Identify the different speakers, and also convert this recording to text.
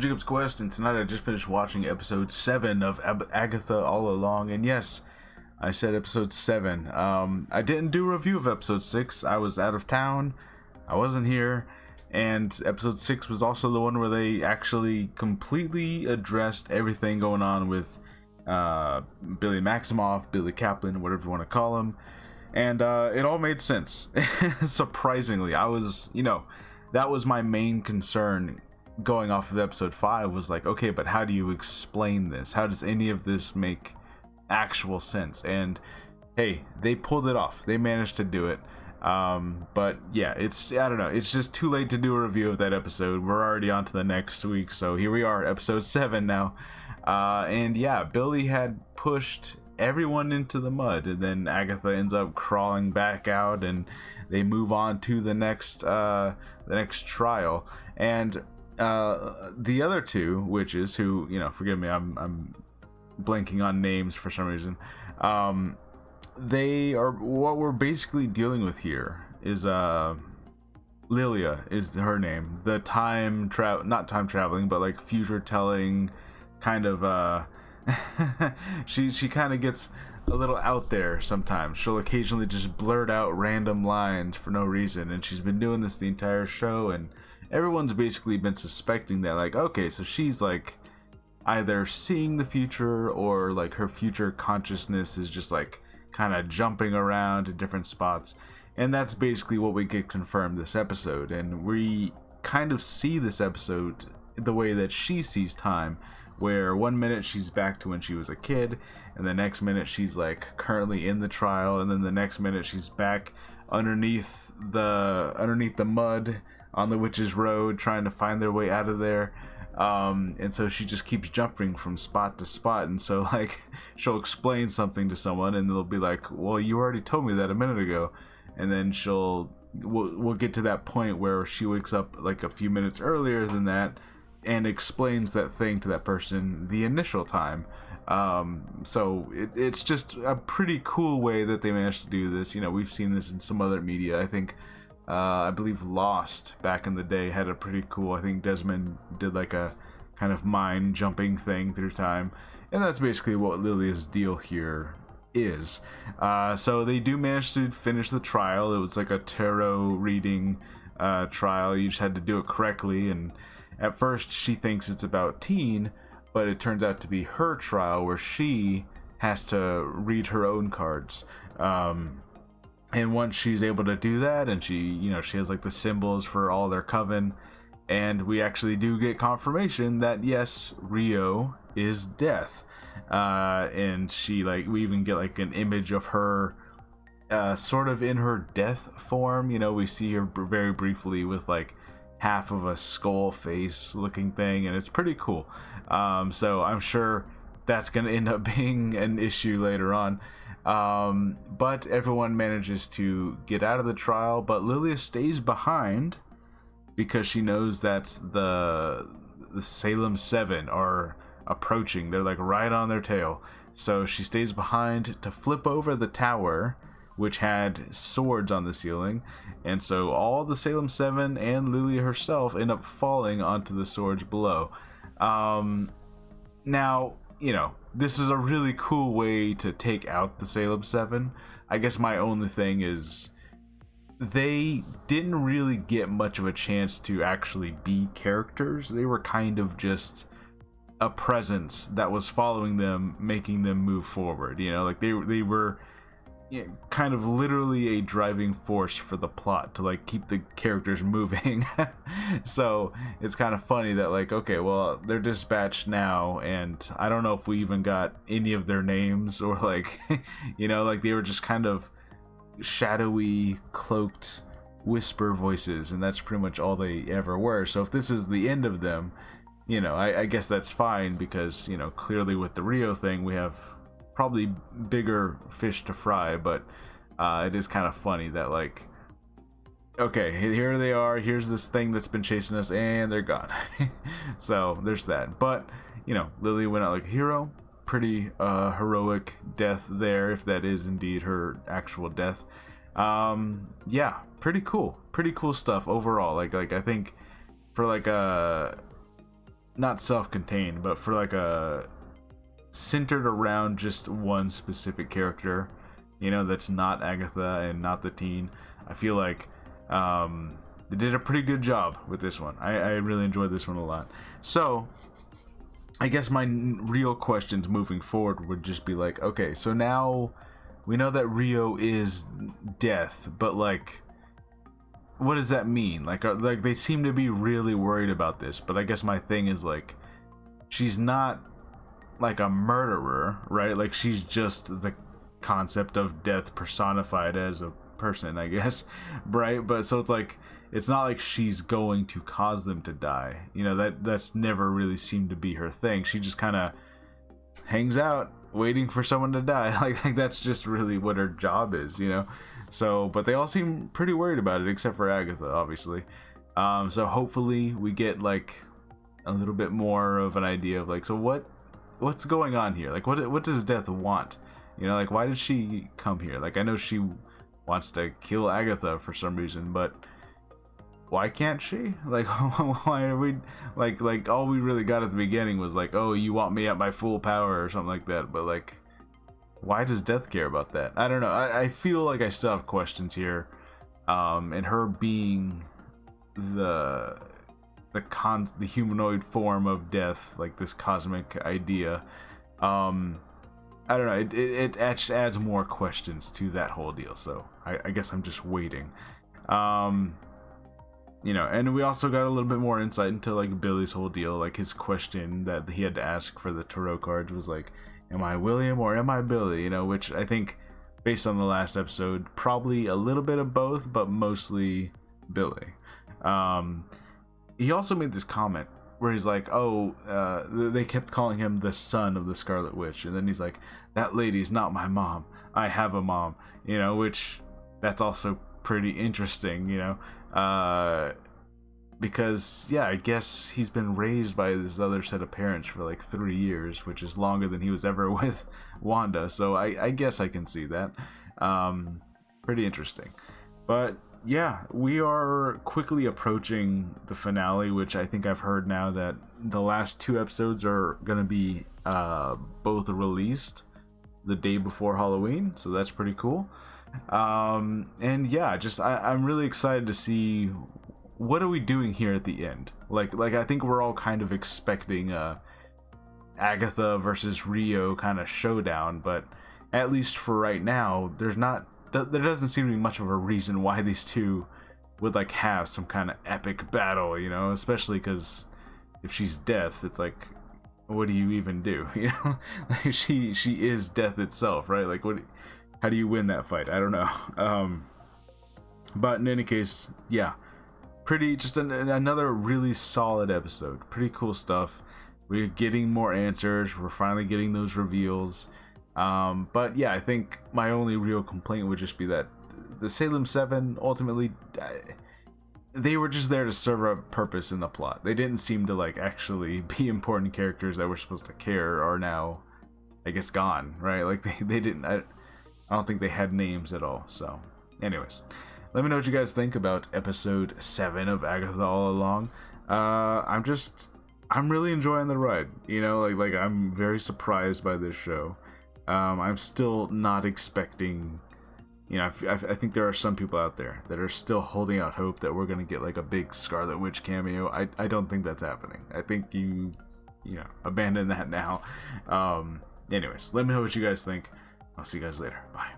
Speaker 1: Jacob's Quest, and tonight I just finished watching episode 7 of Agatha All Along, and yes, I said episode 7. I didn't do a review of episode 6. I was out of town, I wasn't here, and episode 6 was also the one where they actually completely addressed everything going on with Billy Maximoff, Billy Kaplan, whatever you want to call him, and it all made sense. Surprisingly, I was, that was my main concern going off of episode 5, was like, okay, but how do you explain this? How does any of this make actual sense? And hey, they pulled it off. They managed to do it. But yeah, I don't know, it's just too late to do a review of that episode. We're already on to the next week, so here we are, episode 7 now. And yeah, Billy had pushed everyone into the mud, and then Agatha ends up crawling back out, and they move on to the next trial. And the other two witches, who, forgive me, I'm blanking on names for some reason, they are, what we're basically dealing with here is Lilia is her name, the not time traveling, but like future telling kind of she kind of gets a little out there sometimes. She'll occasionally just blurt out random lines for no reason, and she's been doing this the entire show, and everyone's basically been suspecting that, like, okay, so she's like either seeing the future, or like her future consciousness is just like kind of jumping around in different spots. And that's basically what we get confirmed this episode, and we kind of see this episode the way that she sees time, where one minute she's back to when she was a kid, and the next minute she's like currently in the trial, and then the next minute she's back underneath the mud on the witch's road trying to find their way out of there. And so she just keeps jumping from spot to spot, and so like she'll explain something to someone and they'll be like, well, you already told me that a minute ago, and then we'll get to that point where she wakes up like a few minutes earlier than that and explains that thing to that person the initial time. So it's just a pretty cool way that they managed to do this. We've seen this in some other media. I think I believe Lost back in the day had a pretty cool, I think Desmond did like a kind of mind jumping thing through time, and that's basically what Lilia's deal here is. So they do manage to finish the trial. It was like a tarot reading trial. You just had to do it correctly, and at first she thinks it's about Teen, but it turns out to be her trial where she has to read her own cards. And once she's able to do that, and she has like the symbols for all their coven, and we actually do get confirmation that yes, Rio is Death. And we even get like an image of her sort of in her death form. We see her very briefly with like half of a skull face looking thing, and it's pretty cool. So I'm sure that's going to end up being an issue later on. But everyone manages to get out of the trial, but Lilia stays behind because she knows that the Salem 7 are approaching. They're like right on their tail. So she stays behind to flip over the tower, which had swords on the ceiling, and so all the Salem 7 and Lilia herself end up falling onto the swords below. Now, this is a really cool way to take out the Salem 7. I guess my only thing is they didn't really get much of a chance to actually be characters. They were kind of just a presence that was following them, making them move forward. Like they were kind of literally a driving force for the plot to like keep the characters moving. So it's kind of funny that like, okay, well, they're dispatched now, and I don't know if we even got any of their names, or like like they were just kind of shadowy, cloaked whisper voices, and that's pretty much all they ever were. So if this is the end of them, I guess that's fine, because clearly with the Rio thing we have probably bigger fish to fry. But it is kind of funny that like, okay, here they are, here's this thing that's been chasing us, and they're gone. So there's that. But Lily went out like a hero. Pretty heroic death there, if that is indeed her actual death. Yeah, pretty cool stuff overall. Like I think for like not self-contained, but for like a centered around just one specific character, you know, that's not Agatha and not the teen. I feel like they did a pretty good job with this one. I really enjoyed this one a lot. So I guess my real questions moving forward would just be like, okay, so now we know that Rio is death, but like, what does that mean? Like they seem to be really worried about this, but I guess my thing is like, she's not like a murderer, right? Like she's just the concept of death personified as a person, I guess, right? But so it's like, it's not like she's going to cause them to die, you know. That's never really seemed to be her thing. She just kind of hangs out waiting for someone to die. Like that's just really what her job is, you know. So but they all seem pretty worried about it, except for Agatha, obviously. So hopefully we get like a little bit more of an idea of like, so what's going on here? Like what does Death want? You know, like why did she come here? Like I know she wants to kill Agatha for some reason, but why can't she? Like why are we like all we really got at the beginning was like, oh, you want me at my full power or something like that, but like why does Death care about that? I don't know. I feel like I still have questions here. And her being the humanoid form of Death, like this cosmic idea, I don't know, it adds more questions to that whole deal, so I guess I'm just waiting. You know, and we also got a little bit more insight into like Billy's whole deal. Like his question that he had to ask for the tarot cards was like, am I William or am I Billy? You know, which I think based on the last episode, probably a little bit of both, but mostly Billy. He also made this comment where he's like, oh, they kept calling him the son of the Scarlet Witch, and then he's like, that lady's not my mom, I have a mom, you know, which that's also pretty interesting, you know, because yeah, I guess he's been raised by this other set of parents for like 3 years, which is longer than he was ever with Wanda, so I guess I can see that. Pretty interesting. But yeah, we are quickly approaching the finale, which I think I've heard now that the last 2 episodes are going to be both released the day before Halloween, so that's pretty cool. And yeah, just I'm really excited to see what are we doing here at the end. Like I think we're all kind of expecting a Agatha versus Rio kind of showdown, but at least for right now, there doesn't seem to be much of a reason why these two would like have some kind of epic battle, you know, especially because if she's Death, it's like, what do you even do? You know, like she is Death itself, right? Like how do you win that fight? I don't know. But in any case, yeah, pretty just another really solid episode. Pretty cool stuff. We're getting more answers. We're finally getting those reveals. But yeah, I think my only real complaint would just be that the Salem 7 ultimately, they were just there to serve a purpose in the plot. They didn't seem to like actually be important characters that we're supposed to care are now, I guess, gone, right? Like they didn't, I don't think they had names at all. So anyways, let me know what you guys think about episode 7 of Agatha All Along. I'm really enjoying the ride, you know, like I'm very surprised by this show. I'm still not expecting, you know, I think there are some people out there that are still holding out hope that we're gonna get like a big Scarlet Witch cameo. I don't think that's happening. I think you know, abandon that now. Anyways, let me know what you guys think. I'll see you guys later. Bye.